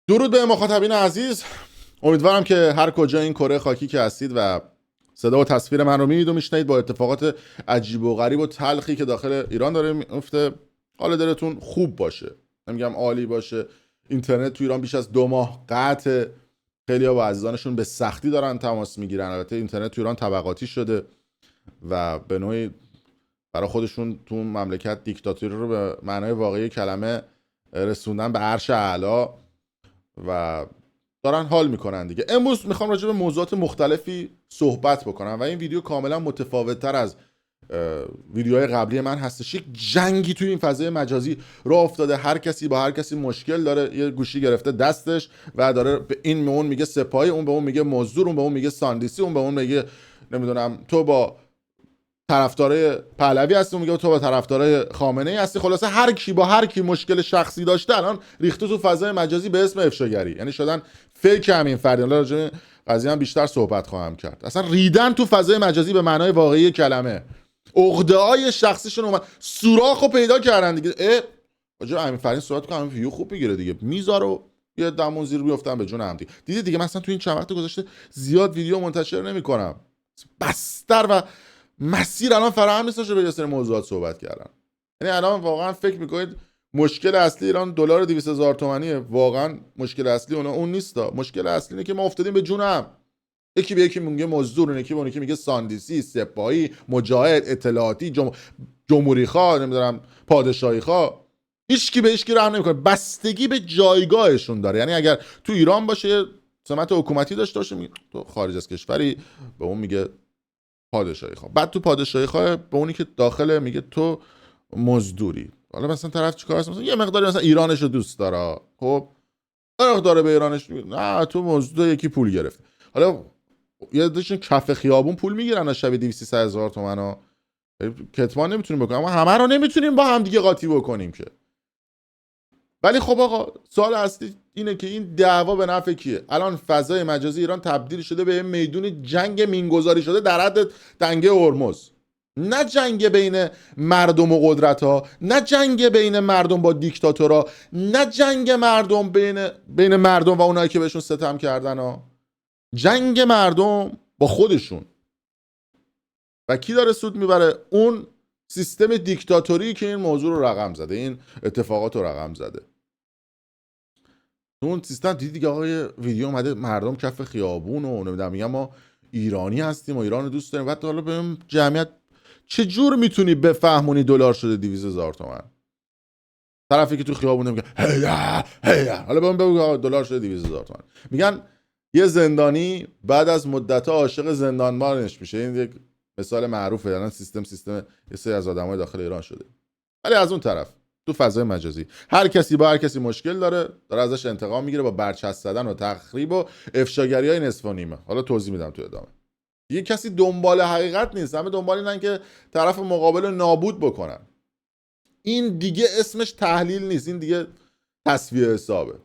درود به مخاطبین عزیز. امیدوارم که هر کجا این کره خاکی که هستید و صدا و تصویر من رو می‌بینید و میشنید با اتفاقات عجیب و غریب و تلخی که داخل ایران داره میفته حال دلتون خوب باشه. نمیگم عالی باشه. اینترنت تو ایران بیش از 2 ماه قطع. خیلی‌ها با عزیزانشون به سختی دارن تماس میگیرن. البته اینترنت تو ایران طبقاتی شده و به نوعی برای خودشون تو مملکت دیکتاتوری رو به معنای واقعی کلمه رسوندن به عرش اعلا و دارن حال میکنن دیگه. امروز میخوام راجع به موضوعات مختلفی صحبت بکنم و این ویدیو کاملا متفاوت تر از ویدیوهای قبلی من هستش. یک جنگی توی این فضای مجازی راه افتاده. هر کسی با هر کسی مشکل داره. یه گوشی گرفته دستش و داره به این به اون میگه سپاهی، اون به اون میگه مزدور، اون به اون میگه ساندیسی، اون به اون میگه نمیدونم تو با طرفدارای پهلوی هستی، میگه تو با طرفدارای خامنه ای هستی. خلاصه هر کی با هر کی مشکل شخصی داشته الان ریخته تو فضای مجازی به اسم افشاگری، یعنی شدن فیک همین فردی. حالا راجع به قضیه هم بیشتر صحبت خواهم کرد. اصلا ریدن تو فضای مجازی به معنای واقعی کلمه. عقده‌های شخصیشون اومد سوراخو پیدا کردن دیگه. راجع به همین فردی صحبت کنم، ویو خوب میگیره دیگه. میذارو یه دمون زیر بیافتن به جون هم دیگه. دیدی مثلا تو این چند وقت گذشته زیاد ویدیو منتشر نمی‌کنم. بستر و مسیر الان فراهم نیستش به یه سری موضوعات صحبت کردن. یعنی الان واقعا فکر میکنید مشکل اصلی ایران دلار 200,000 تومانیه؟ واقعا مشکل اصلی اون نیست. مشکل اصلی اینه که ما افتادیم به جون هم. یکی به یکی میگه مزدور، اون یکی به اون یکی میگه ساندیسی، سپاهی، مجاهد، اطلاعاتی، جمهوری خواه، نمیدونم پادشاهی خواه. هیچکی به هیچکی رحم نمیکنه. بستگی به جایگاهشون داره. یعنی اگر تو ایران باشه سمت حکومتی داشته باشه، تو خارج از کشوری به اون میگه پادشاهی خواه. بعد تو پادشاهی خواه به اونی که داخله میگه تو مزدوری. حالا مثلا طرف چیکار هست؟ مثلا یه مقداری مثلا ایرانش رو دوست داره، خب فرق داره به ایرانش، نه تو مزدور یکی پول گرفت. حالا یه دشون کف خیابون پول میگیرن از شب 200,000 تومانا. کتمان نمیتونیم بکنیم، اما همه رو نمیتونیم با هم دیگه قاطی بکنیم که. ولی خب آقا سوال اصلی اینه که این دعوا به نفع کیه؟ الان فضای مجازی ایران تبدیل شده به میدون جنگ مینگذاری شده در حد دنگه هرمز. نه جنگ بین مردم و قدرت ها، نه جنگ بین مردم با دیکتاتورها، نه جنگ مردم بین مردم و اونایی که بهشون ستم کردن ها. جنگ مردم با خودشون. و کی داره سود میبره؟ اون سیستم دیکتاتوری که این موضوع رو رقم زده، این اتفاقات رو رقم زده. اون سیستم دیگه آقای ویدیو اومده مردم کف خیابون و نمیدونم میگم ما ایرانی هستیم و ایران رو دوست داریم. بعد حالا ببین جمعیت چه جور میتونی بفهمونی دلار شده 200,000 تومان؟ طرفی که تو خیابون میگه هیا هیا، حالا بگو دلار شده 200,000 تومان. میگن یه زندانی بعد از مدت عاشق زندانبانش میشه. این یک مثال معروفه. الان سیستم یه سری از آدمای داخل ایران شده. ولی از اون طرف تو فضای مجازی هر کسی با هر کسی مشکل داره ازش انتقام میگیره با برچسب زدن و تخریب و افشاگری‌های نصف و نیمه. حالا توضیح میدم تو ادامه. یه کسی دنبال حقیقت نیست، همه دنبال اینن که طرف مقابل رو نابود بکنن. این دیگه اسمش تحلیل نیست، این دیگه تصفیه حسابه.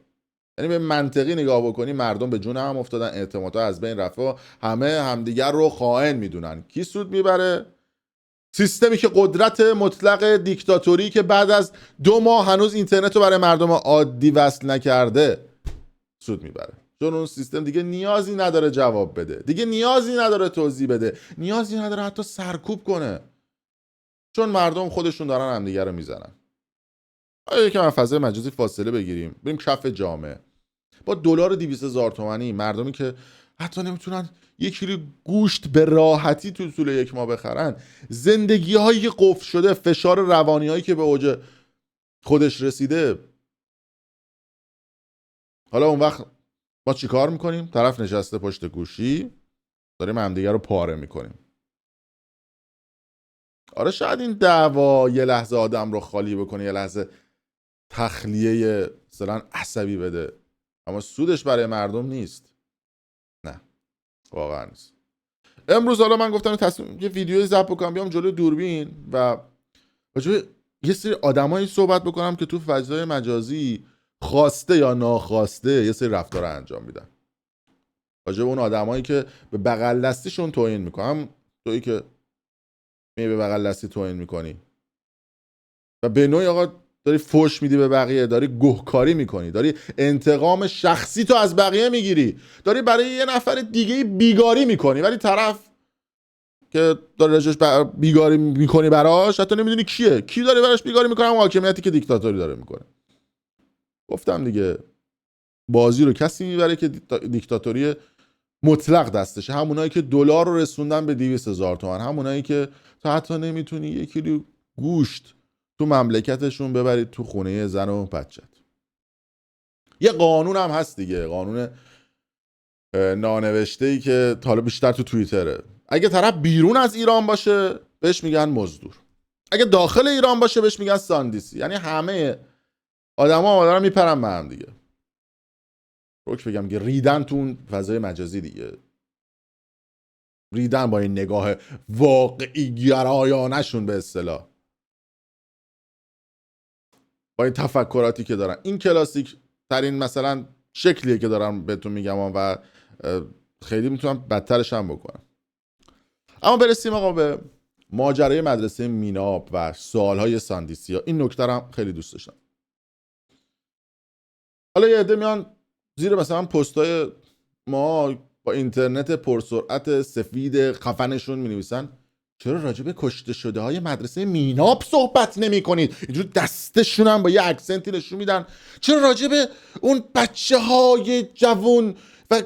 یعنی به منطقی نگاه بکنی مردم به جون هم افتادن، اعتمادها از بین رفته و همه همدیگر رو خائن میدونن. کی سود میبره؟ سیستمی که قدرت مطلق دیکتاتوری که بعد از 2 ماه هنوز اینترنت رو برای مردم عادی وصل نکرده سود میبره. چون اون سیستم دیگه نیازی نداره جواب بده، دیگه نیازی نداره توضیح بده، نیازی نداره حتی سرکوب کنه، چون مردم خودشون دارن همدیگه رو میزنن. آیا یکم از فضای مجازی فاصله بگیریم، بریم کف جامعه. با دلار 200,000 تومانی مردمی که حتی نمیتونن 1 کیلو گوشت به راحتی تو طول 1 ماه بخرن، زندگی هایی که قفل شده، فشار روانی هایی که به اوج خودش رسیده. حالا اون وقت ما چی کار میکنیم؟ طرف نشسته پشت گوشی، داریم همدیگه رو پاره میکنیم. آره شاید این دعوا یه لحظه آدم رو خالی بکنه، یه لحظه تخلیه مثلا عصبی بده، اما سودش برای مردم نیست. نه واقعا نیست. امروز حالا من گفتم تصمیم یه ویدیوی ضبط بکنم، بیام جلوی دوربین و راجع یه سری آدمایی صحبت بکنم که تو فضای مجازی خواسته یا ناخواسته یه سری رفتار انجام میدن. راجع اون آدمایی که به بغل دستیشون توهین میکنم، تویی که می به بغل دستی توهین میکنی و به نوعی آقا داری فوش میدی به بقیه، داری گهکاری میکنی، داری انتقام شخصی تو از بقیه میگیری، داری برای یه نفر دیگه بیگاری میکنی، ولی طرف که داری راجعش بیگاری میکنی براش حتی نمیدونی کیه، کی داری براش بیگاری میکنه؟ اون حاکمیتی که دیکتاتوری داره میکنه. گفتم دیگه بازی رو کسی میبره که دیکتاتوری مطلق دستشه، همونایی که دلار رو رسوندن به 200,000 تومان، همونایی که تا حتی نمیتونی 1 کیلو گوشت تو مملکتشون ببرید تو خونه زن و بچت. یه قانون هم هست دیگه، قانون نانوشته‌ای که حالا بیشتر تو توییتره. اگه طرف بیرون از ایران باشه بهش میگن مزدور، اگه داخل ایران باشه بهش میگن ساندیسی. یعنی همه آدما دارن میپرن به هم دیگه. روک بگم که ریدن تو اون فضای مجازی دیگه، ریدن با این نگاه واقعی گرایانشون به اصطلاح، با این تفکراتی که دارن. این کلاسیک ترین مثلا شکلیه که دارم بهتون میگم و خیلی میتونم بدترش هم بکنم. اما برسیم آقا به ماجرای مدرسه میناب و سوالهای ساندیسیا. این نکته هم خیلی دوست داشتم. حالا یه عده میان زیر مثلا پستای ما با اینترنت پرسرعت سفید خفنشون مینویسن چرا راجع به کشته شده های مدرسه میناب صحبت نمی کنید؟ اینجور دستشون هم با یه اکسنتی نشون میدن چرا راجع به اون بچه های جوون و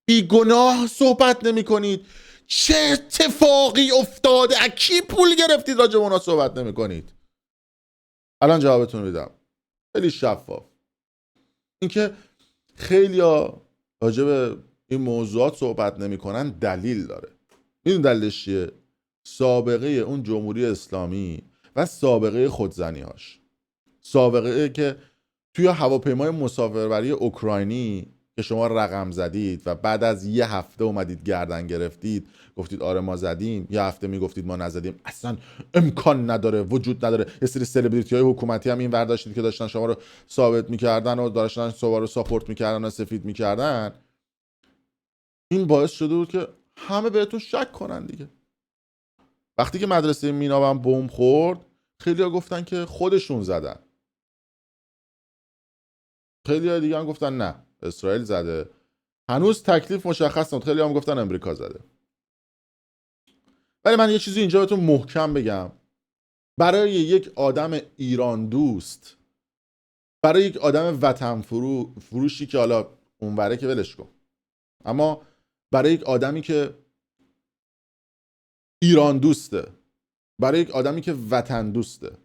بیگناه صحبت نمی کنید؟ چه اتفاقی افتاده؟ از کی پول گرفتید راجع به اونا صحبت نمی کنید؟ الان جوابتون میدم، خیلی شفاف. اینکه خیلیا راجع به این موضوعات صحبت نمیکنن دلیل داره. میدون دلیلش چیه؟ سابقه اون جمهوری اسلامی و سابقه خودزنی‌هاش. سابقه که توی هواپیمای مسافربری اوکراینی که شما رقم زدید و بعد از یه هفته اومدید گردن گرفتید گفتید آره ما زدیم، یه هفته میگفتید ما نزدیم، اصلا امکان نداره، وجود نداره. یه سری سلبریتی های حکومتی هم این ور داشتید که داشتن شما رو ثابت میکردن و داشتن شما رو ساپورت میکردن و سفید میکردن. این باعث شده بود که همه بهتون شک کنن دیگه. وقتی که مدرسه مینابم بمب خورد خیلی‌ها گفتن که خودشون زدن، خیلی‌ها دیگه هم گفتن نه اسرائیل زده. هنوز تکلیف مشخص نیست، خیلی‌ها هم گفتن امریکا زده. ولی من یه چیزی اینجا بهتون محکم بگم، برای یک آدم ایران دوست، برای یک آدم وطن فروشی که حالا اونوره که ولش کن، اما برای یک آدمی که ایران دوسته، برای یک آدمی که وطن دوسته،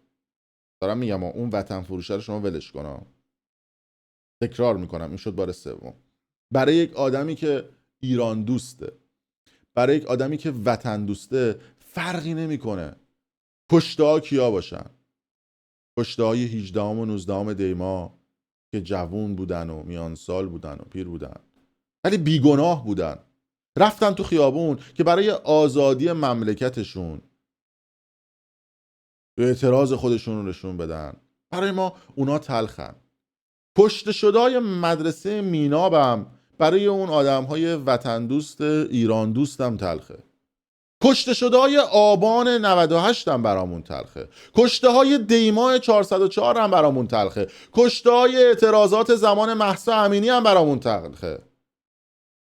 دارم میگم اون وطن فروشه رو شما ولش کن، تکرار میکنم این شد بار سوم، برای یک آدمی که ایران دوسته، برای یک آدمی که وطن دوسته فرقی نمیکنه کشته ها کیا باشن. کشته های 18 و 19 دیما که جوون بودن و میان سال بودن و پیر بودن ولی بیگناه بودن، رفتن تو خیابون که برای آزادی مملکتشون اعتراض خودشون رو نشون بدن. برای ما اونا تلخن. کشته شده‌های مدرسه مینابم برای اون آدم‌های وطن دوست ایران دوستم تلخه. کشته شده‌های آبان 98 هم برامون تلخه. کشته‌های دیماه 404 هم برامون تلخه. کشته‌های اعتراضات زمان مهسا امینی هم برامون تلخه.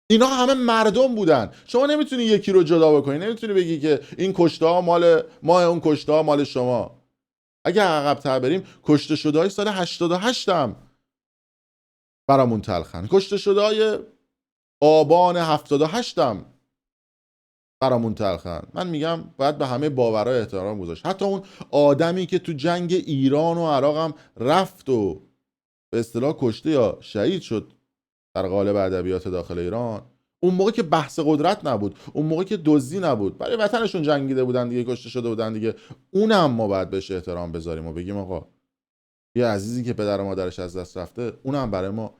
اینا همه مردم بودن. شما نمیتونی یکی رو جدا بکنی، نمیتونی بگی که این کشته‌ها مال ما، اون کشته‌ها مال شما. اگه عقب‌تر بریم کشته شده‌های سال 88 هم برامون تلخن. کشته شده‌های آبان 78 هم برامون تلخن. من میگم باید به همه باورها احترام گذاشت. حتی اون آدمی که تو جنگ ایران و عراق هم رفت و به اصطلاح کشته یا شهید شد در قالب ادبیات داخل ایران، اون موقع که بحث قدرت نبود، اون موقع که دزدی نبود، برای وطنشون جنگیده بودن دیگه، کشته شده بودن دیگه، اونم ما باید بهش احترام بذاریم و بگیم آقا یه عزیزی که پدر و مادرش از دست رفته اونم برای ما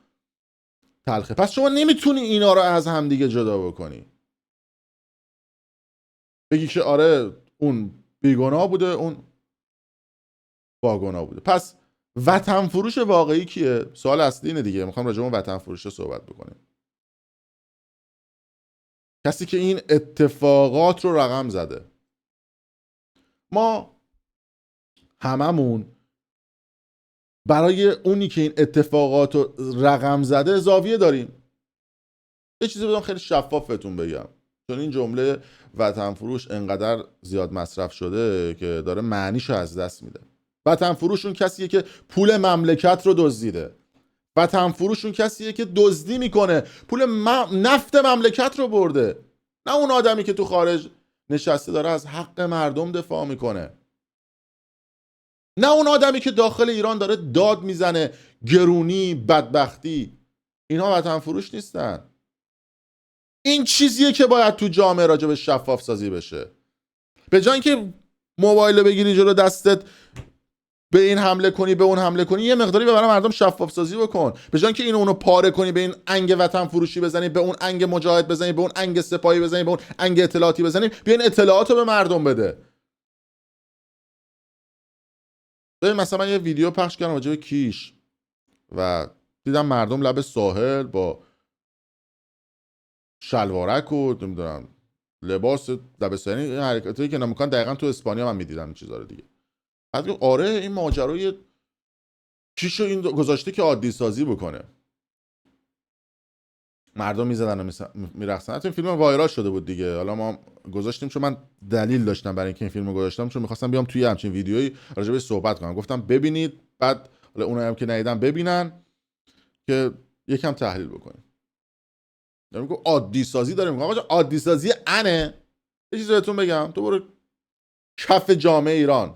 تلخه. پس شما نمیتونی اینا رو از هم دیگه جدا بکنی، بگی که آره اون بیگناه بوده اون باگناه بوده. پس وطن فروش واقعی کیه؟ سوال اصلی اینه دیگه. میخوام راجع به وطن فروش صحبت بکنیم. کسی که این اتفاقات رو رقم زده. ما هممون برای اونی که این اتفاقات رو رقم زده زاویه داریم. یه چیزی بدم خیلی شفافتون بگم، چون این جمله وطن فروش انقدر زیاد مصرف شده که داره معنیشو از دست میده. وطن فروش اون کسیه که پول مملکت رو دزدیده. وطن فروش اون کسیه که دزدی میکنه، پول نفت مملکت رو برده. نه اون آدمی که تو خارج نشسته داره از حق مردم دفاع میکنه. نه اون آدمی که داخل ایران داره داد میزنه گرونی، بدبختی. اینها وطن فروش نیستن. این چیزیه که باید تو جامعه راجع به شفاف سازی بشه. به جای اینکه موبایل بگیری جلو دستت به این حمله کنی به اون حمله کنی، یه مقداری برای مردم شفاف سازی بکن. به جای اینکه اینو اونو پاره کنی، به این انگ وطن فروشی بزنی، به اون انگ مجاهد بزنی، به اون انگ سپاهی بزنی، به اون انگ اطلاعاتی بزنی، بیاین اطلاعاتو به مردم بده. ببین مثلا من یه ویدیو پخش کردم راجع به کیش و دیدم مردم لب ساحل با شلوارک و نمیدونم لباس دبستانی، این حرکتایی که نمیکنن دقیقاً تو اسپانیا من میدیدم این چیزا رو دیگه. بعد آره این ماجرای کیشو این گذاشته که عادی سازی بکنه. مردم میزدن و میرقصن. حتی این فیلم وایرال شده بود دیگه. حالا ما گذاشتیم چون من دلیل داشتم برای اینکه این فیلمو گذاشتم، چون می‌خواستم بیام توی همچین ویدیویی راجع بهش صحبت کنم. گفتم ببینید، بعد حالا اونایی هم که ندیدن ببینن که یکم تحلیل بکنیم. داریم میگم عادی سازی داریم میگم. آقا عادی سازی انه. یه چیزی بهتون بگم، تو برو کف جامعه ایران،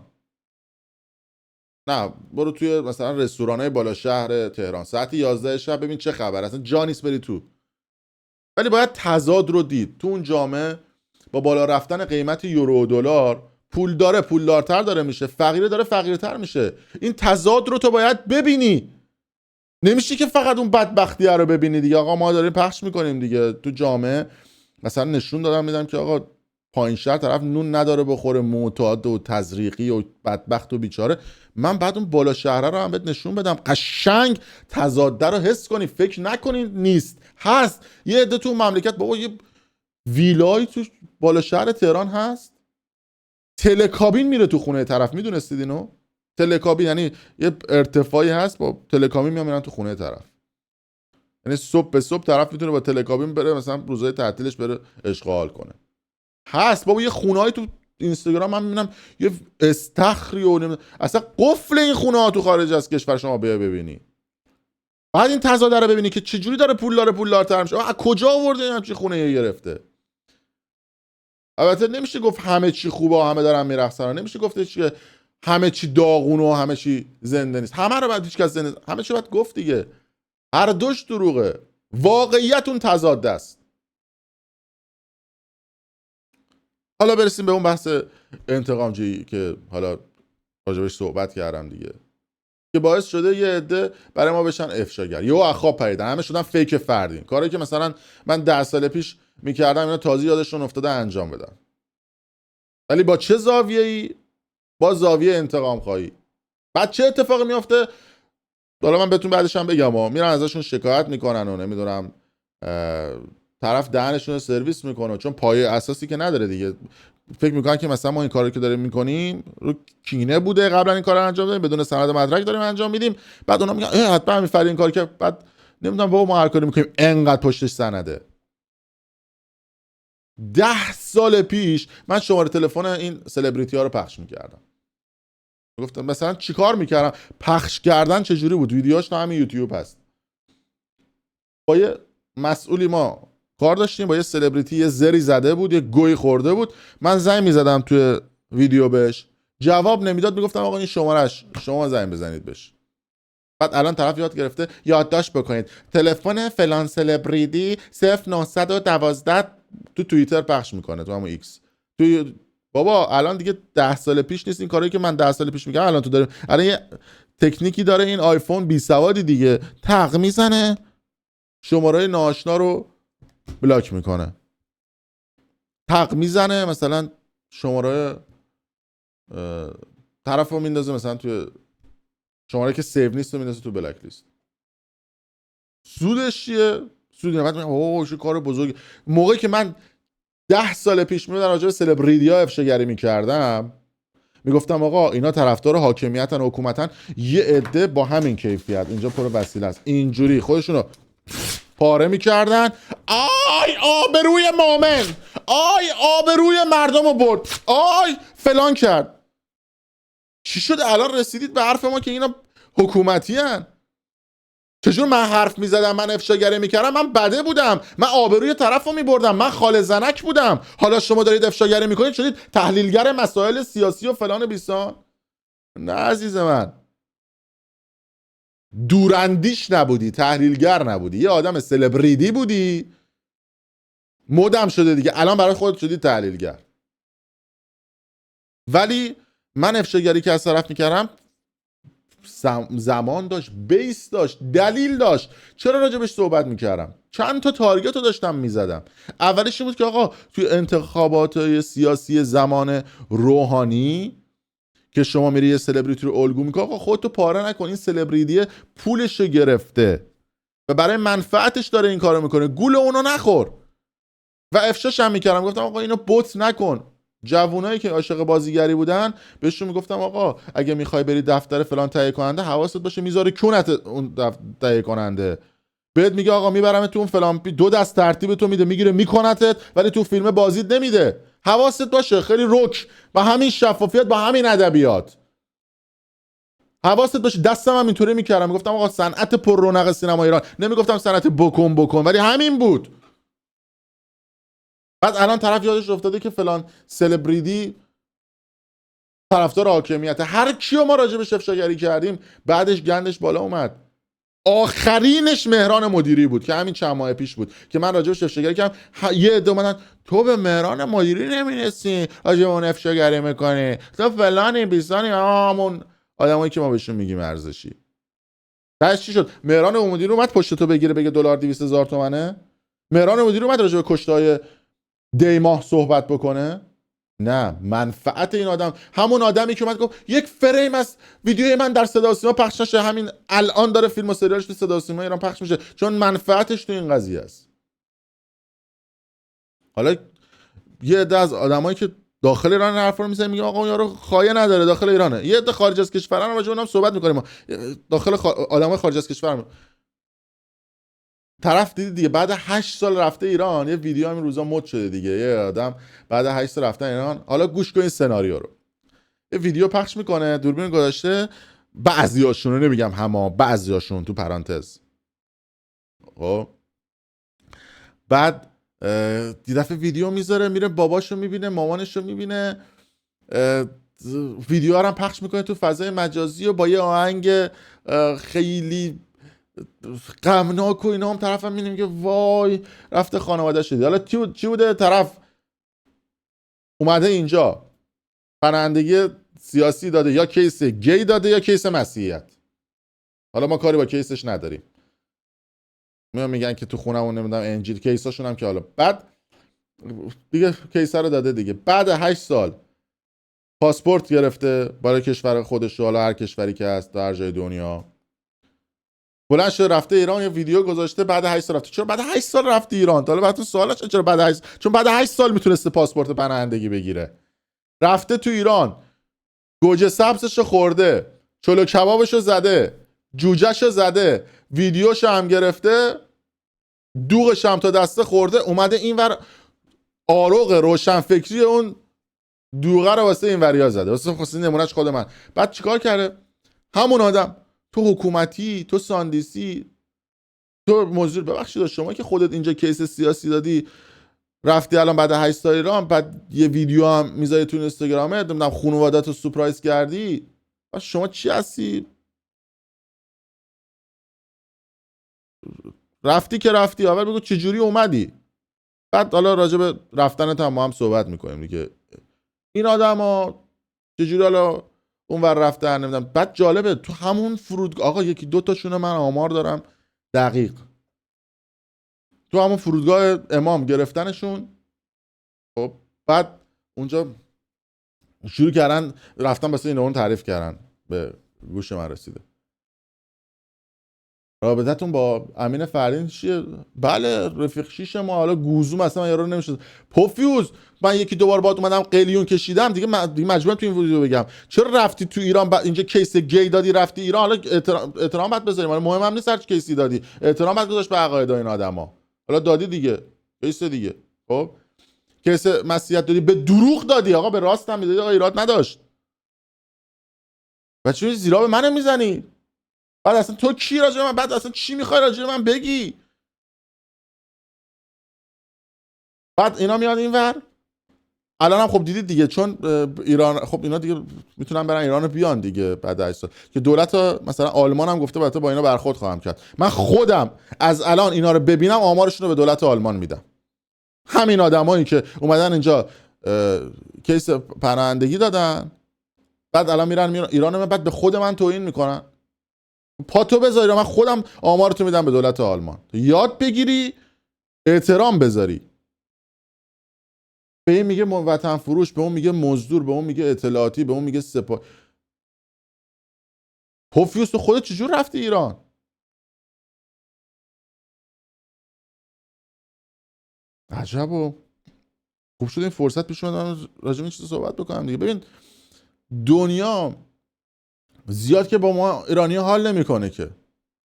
نه برو توی مثلا رستورانای بالا شهر تهران ساعت 11 شب ببین چه خبر، اصلا جا نیست بری تو. ولی باید تضاد رو دید. تو اون جامعه با بالا رفتن قیمت یورو و دلار، پول داره پولدارتر داره میشه، فقیره داره فقیرتر میشه. این تضاد رو تو باید ببینی. نمیشه که فقط اون بدبختی رو ببینی دیگه. آقا ما داریم پخش میکنیم دیگه تو جامعه. مثلا نشون دادم میدم که آقا پایین شهر طرف نون نداره بخوره، معتاد و تزریقی و بدبخت و بیچاره. من بعد اون بالا شهره رو هم بهت نشون بدم، قشنگ تضاد رو حس کنی. فکر نکنین نیست، هست. یه عده تو مملکت بابا یه ویلای تو بالا شهر تهران هست، تلکابین میره تو خونه طرف. میدونستید اینو؟ تلکابین یعنی یه ارتفاعی هست با تلکابین میرن تو خونه طرف. یعنی صبح به صبح طرف میتونه با تلکابین بره مثلا روزهای تعطیلش بره اشغال کنه. هست بابا. یه خونه‌ای تو اینستاگرام من میبینم یه استخری و اصلا قفل این خونه ها تو خارج از کشور شما بیا ببینی. بعد این تضاد رو ببینی که چجوری داره پولدارتر میشه. از کجا آورده این همچین خونه گرفته؟ البته نمیشه گفت همه چی خوبه و همه دارن میرقصن، نمیشه گفت که همه چی داغونه و همه چی زنده نیست. همه رو بعد هیچ کس زنده، همه چی باید گفت دیگه. هر دوش دروغه. واقعیت اون تضاد است. حالا برسیم به اون بحث انتقامجویی که حالا راجبش صحبت کردم دیگه، که باعث شده یه عده برای ما بشن افشاگر. یهو اخواب پریدن، همه شدن فیک فردین. کاری که مثلا من 10 سال پیش میکردم اینا تازه یادشون افتاده انجام بدن. ولی با چه زاویه‌ای؟ با زاویه انتقام خواهی. بعد چه اتفاقی میفته؟ حالا من بهتون بعدش هم بگم. میرن ازشون شکایت میکنن و نمیدونم طرف دهنشون رو سرویس میکنه، چون پایه اساسی که نداره دیگه. فکر میکنن که مثلا ما این کاری که داریم میکنیم رو کینه بوده قبلا این کار رو انجام دادیم، بدون سند مدرک داریم انجام میدیم. بعد اونا میگن حتما همین فرین کار که بعد نمیدونم بابا ما هر کاری میکنیم انقدر پشتش سنده. 10 سال پیش من شماره تلفن این سلبریتی ها رو پخش میکردم. گفتم مثلا چیکار میکردم، پخش کردن چجوری بود، ویدیوهاش تو همین یوتیوب هست. با یه مسئولی ما کار داشتیم، با یه سلبریتی یه زری زده بود، یه گوی خورده بود. من زنگ میزدم توی ویدیو بهش، جواب نمیداد. میگفتم آقا این شمارش، شما زنگ بزنید بهش. بعد الان طرف یاد گرفته یادداشت بکنید تلفن فلان سلبریتی 0912 تو توییتر پخش میکنه، تو همون ایکس. توی بابا الان دیگه 10 سال پیش نیست این کاری که من 10 سال پیش میگم. الان تو داریم، الان یه تکنیکی داره این آیفون بی سوادی دیگه، تق میزنه شماره ناآشنا رو بلاک میکنه. تق میزنه مثلا شماره طرف رو میندازه مثلا توی شماره که سیو نیست رو میندازه تو بلاک لیست. سودش چیه؟ سود نمیاد. اوه چه کار بزرگی. موقعی که من 10 سال پیش میرفتم راجع به سلبریتی ها افشاگری میکردم، میگفتم آقا اینا طرفدار حاکمیتن و حکومتن، یه عده با همین کیفیت اینجا پر وسیله است، اینجوری خودشونو پاره میکردن. آی آبروی مومن، آی آبروی مردم رو برد، آی فلان کرد. چی شد الان رسیدید به حرف ما که اینا حکومتی هن؟ چجور من حرف میزدم، من افشاگری میکردم، من بده بودم، من آبروی طرف رو میبردم، من خال زنک بودم، حالا شما دارید افشاگری میکنید شدید تحلیلگر مسائل سیاسی و فلان بیسان؟ نه عزیز من، دوراندیش نبودی، تحلیلگر نبودی، یه آدم سلبریتی بودی، مدم شده دیگه، الان برای خودت شدی تحلیلگر. ولی من افشاگری که از طرف میکردم زمان داشت، بیس داشت، دلیل داشت، چرا راجبش صحبت میکردم، چند تا تارگت رو داشتم میزدم. اولش این بود که آقا توی انتخابات سیاسی زمان روحانی که شما میری یه سلبریتی رو الگو میکنی، آقا خودتو پاره نکن، این سلبریتی پولش رو گرفته و برای منفعتش داره این کارو میکنه، گول اونو نخور. و افشاش هم میکردم، گفتم آقا اینو بوت نکن. جوونایی که عاشق بازیگری بودن بهشون میگفتم آقا اگه میخوای بری دفتر فلان تهیه کننده حواست باشه میذاره کونت اون تهیه کننده، بهت میگه آقا میبرم تو اون فلان 2 دست ترتیب تو میده، میگیره میکنتت، ولی تو فیلم بازیت نمیده. حواست باشه، خیلی رک، با همین شفافیت، با همین ادبیات حواست باشه. دستم هم اینطوری میکردم، میگفتم آقا صنعت پر رونق سینما ایران، نمیگفتم صنعت بکن، ولی همین بود. بعد الان طرف یادش افتاده که فلان سلبریتی طرفدار حاکمیت، هر کیو ما راجبش افشاگری کردیم بعدش گندش بالا اومد. آخرینش مهران مدیری بود که همین چند ماه پیش بود که من راجبش افشاگری کردم. یه عده اومدن تو به مهران مدیری نمیرسی راجب اون افشاگری میکنی، تو فلانی بیسانی، همون آدمایی که ما بهشون میگیم ارزشی. بعد چی شد؟ مهران مدیری اومد پشت تو بگیره بگه دلار 200,000 تومنه؟ مهران مدیری اومد راجب کشتای دیماه صحبت بکنه؟ نه، منفعت این آدم، همون آدمی که اومد گفت یک فریم از ویدیوی من در صدا و سیما پخش نشه، همین الان داره فیلم و سریالش تو صدا و سیما ایران پخش میشه چون منفعتش تو این قضیه است. حالا یه عده از آدمایی که داخل ایران حرفا رو میزنن میگه آقا اون یارو خایه نداره داخل ایرانه، یه عده خارج از کشورن راجع به اونم صحبت میکنیم. داخل آدمای خارج از کشور طرف دیدی دیگه بعد 8 سال رفته ایران، یه ویدیو همین روزا مد شده دیگه، یه آدم بعد 8 سال رفتن ایران، حالا گوش کن این سناریو رو، یه ویدیو پخش میکنه، دوربین گذاشته، بعضیاشون رو نمیگم همه، بعضیاشون تو پرانتز، خب بعد یه دفعه ویدیو میذاره، میره باباشو میبینه، مامانشو میبینه، ویدیو رو هم پخش میکنه تو فضای مجازی و با یه آهنگ خیلی غمناک و اینا، هم طرف هم میگه وای رفته خانواده شدی. حالا چی بوده؟ طرف اومده اینجا پناهندگی سیاسی داده، یا کیس گی داده یا کیس مسیحیت، حالا ما کاری با کیسش نداریم، میگن که تو خونمون نمیدونم انجیل، کیساشون هم که حالا بعد دیگه کیس رو داده دیگه. بعد 8 سال پاسپورت گرفته برای کشور خودش، حالا هر کشوری که هست در جای دنیا، بلند شده رفته ایران، یه ویدیو گذاشته بعد 8 سال رفته. چرا بعد 8 سال رفتی ایران؟ حالا بعد تو سوالش چرا بعد 8؟ چون بعد 8 سال میتونسته پاسپورت پناهندگی بگیره. رفته تو ایران گوجه سبزشو خورده، چلو کبابشو زده، جوجهشو زده، ویدیوشو هم گرفته، دوغش هم تا دسته خورده، اومده اینور آروغ روشن فکری اون دوغه رو واسه این وریا زده، واسه خاصی نمونهش خود من. بعد چیکار کرده همون آدم؟ تو حکومتی، تو ساندیسی، تو مزدور، ببخشید شما که خودت اینجا کیس سیاسی دادی رفتی الان بعد 8 سال ایران، بعد یه ویدیو هم میذاری تو اینستاگرامت، نمیدونم خانواده‌ت رو سورپرایز کردی، شما چی هستی؟ رفتی که رفتی، اول بگو چه جوری اومدی، بعد حالا راجع به رفتنت هم ما هم صحبت میکنیم دیگه. این آدما چه جوری حالا اونور رفتن نمیدونم. بعد جالبه تو همون فرودگاه، آقا یکی دو تاشون من آمار دارم دقیق، تو همون فرودگاه امام گرفتنشون، خب بعد اونجا شروع کردن رفتن واسه این اون تعریف کردن، به گوش من رسیده رابطتون با امین فردین چیه؟ بله رفیق شیش ما، حالا گوزو مثلا یارو نمیشه. پوفیوز من یکی دوبار باهات اومدم قلیون کشیدم دیگه مجبورم تو این ویدیو بگم چرا رفتی تو ایران اینجا کیس گی دادی رفتی ایران. حالا احترام باید بذاریم، حالا مهمم نیست هر کیسی دادی، احترام باید گذاشت به عقاید این آدما. حالا دادی دیگه، کیس دیگه. خب کیس مسیحیت دادی، به دروغ دادی آقا، به راست هم میدادی آقا، ایراد نداشت. بچه‌ها زیرا به من میزنی؟ بعد اصلا تو کی راجع به من، بعد اصلا چی میخوای راجع به من بگی؟ بعد اینا میاد اینور. الان هم خب دیدید دیگه، چون ایران خب اینا دیگه میتونن برن ایران بیان دیگه بعد 8 سال که دولت مثلا آلمان هم گفته با اینا برخورد خواهم کرد. من خودم از الان اینا رو ببینم آمارشون رو به دولت آلمان میدم. همین آدمایی که اومدن اینجا کیس پناهندگی دادن بعد الان میرن ایران، بعد به خود من توهین میکنن. پاتو بذاری، من خودم آمارتو میدم به دولت آلمان، یاد بگیری احترام بذاری. به این میگه وطن فروش، به اون میگه مزدور، به اون میگه اطلاعاتی، به اون میگه سپاه. پوفیوس تو خودت چجور رفتی ایران؟ عجبو. خوب شد این فرصت پیش اومد راجع به این چیزا صحبت بکنم دیگه. ببین دنیا زیاد که با ما ایرانی حال نمیکنه که،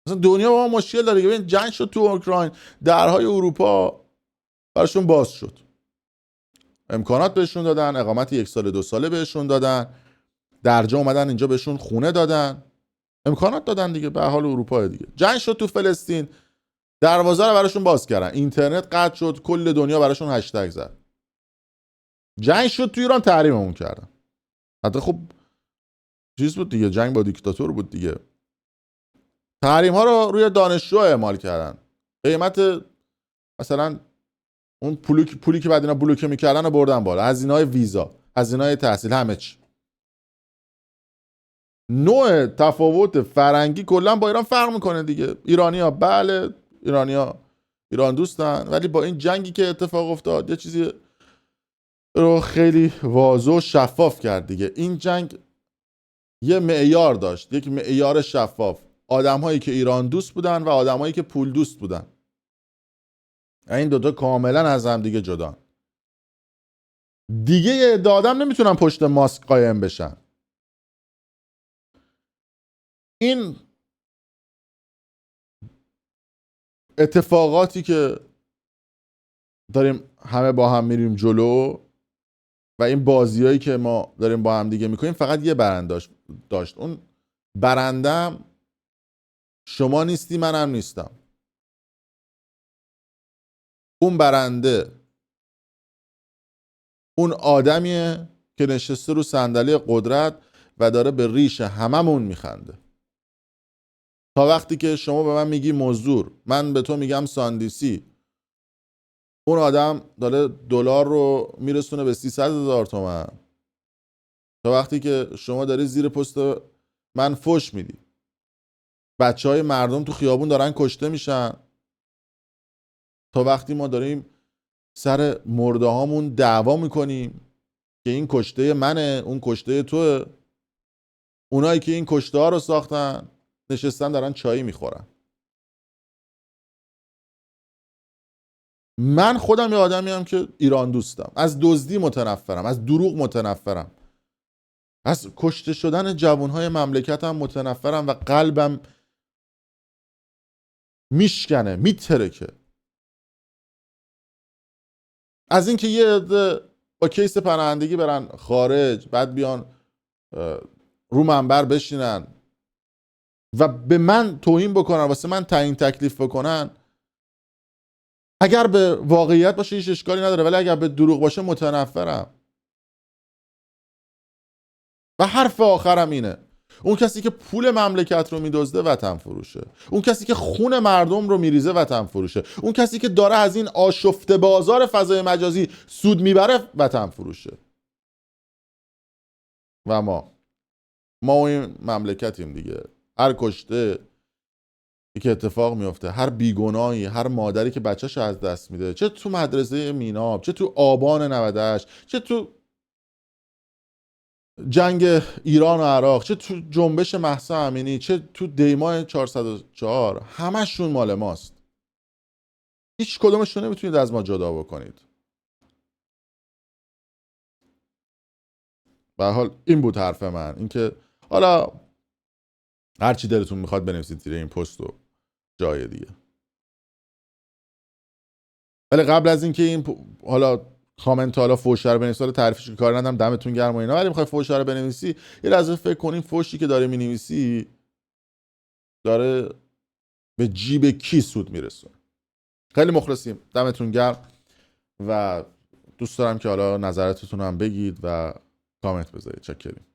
مثلا دنیا با ما مشکل داره. ببین جنگ شد تو اوکراین، درهای اروپا براشون باز شد، امکانات بهشون دادن، اقامت 1 سال 2 ساله بهشون دادن، درجا اومدن اینجا بهشون خونه دادن، امکانات دادن دیگه. به حال اروپا دیگه. جنگ شد تو فلسطین، دروازه رو براشون باز کردن، اینترنت قطع شد، کل دنیا براشون هشتگ زد. جنگ شد تو ایران، تحریممون کردن. حتی خب چیز بود دیگه، جنگ با دیکتاتور بود دیگه. تحریم ها رو روی دانشجو اعمال کردن. قیمت مثلا اون پولی که بعد اینا بلوکه میکردن رو بردن بالا، هزینه‌های ویزا، هزینه‌های تحصیل، همه چی. نوع تفاوت فرنگی کلا با ایران فرق میکنه دیگه. ایرانی‌ها بله، ایرانی‌ها ایران دوستن، ولی با این جنگی که اتفاق افتاد یه چیزی رو خیلی واضح و شفاف کرد دیگه. این جنگ یه معیار داشت، یک معیار شفاف. آدم‌هایی که ایران دوست بودن و آدم‌هایی که پول دوست بودن، این دوتا کاملا از هم دیگه جدا. دیگه یه عده آدم نمیتونن پشت ماسک قایم بشن. این اتفاقاتی که داریم همه با هم میریم جلو و این بازیایی که ما داریم با هم دیگه میکنیم فقط یه برنده داشت. اون برندم شما نیستی، منم نیستم. اون برنده اون آدمیه که نشسته رو صندلی قدرت و داره به ریش هممون میخنده. تا وقتی که شما به من میگی مزدور، من به تو میگم ساندیسی، اون آدم داره دلار رو میرسونه به 300,000 تومان. تا وقتی که شما داری زیر پست من فوش میدی، بچهای مردم تو خیابون دارن کشته میشن، تا وقتی ما داریم سر مرده هامون دعوا میکنیم که این کشته منه اون کشته توه، اونایی که این کشته ها رو ساختن نشستن دارن چایی میخورن. من خودم یه آدمیم که ایران دوستم، از دزدی متنفرم، از دروغ متنفرم، از کشته شدن جوانهای مملکتم متنفرم و قلبم میشکنه، میترکه از اینکه یه عده با کیس پناهندگی برن خارج، بعد بیان رو منبر بشینن و به من توهین بکنن، واسه من تعیین تکلیف بکنن. اگر به واقعیت باشه هیچ اشکالی نداره، ولی اگر به دروغ باشه متنفرم. و حرف آخرم اینه، اون کسی که پول مملکت رو میدزده وطن فروشه، اون کسی که خون مردم رو میریزه وطن فروشه، اون کسی که داره از این آشفته بازار فضای مجازی سود میبره وطن فروشه. و ما این مملکتیم دیگه. هر کشته که اتفاق میفته، هر بیگناهی، هر مادری که بچه‌ش از دست میده، چه تو مدرسه میناب، چه تو آبان 98، چه تو جنگ ایران و عراق، چه تو جنبش مهسا امینی، چه تو دیماه 404، همشون مال ماست. هیچ کدومشون نمیتونید از ما جدا بکنید. به هر حال این بود حرف من، اینکه حالا هر چی دلتون میخواد بنویسید زیر این پست و جای دیگه. ولی قبل از اینکه این حالا کامنت حالا فوش رو بنویسی، حالا تعریفش که کار ندارم، دمتون گرم و اینا، ولی میخوای فوش رو بنویسی یه لحظه فکر کنین فوشی که داره مینویسی داره به جیب کی سود میرسونه. خیلی مخلصیم، دمتون گرم و دوست دارم که حالا نظراتتون هم بگید و کامنت بذارید. چکریم.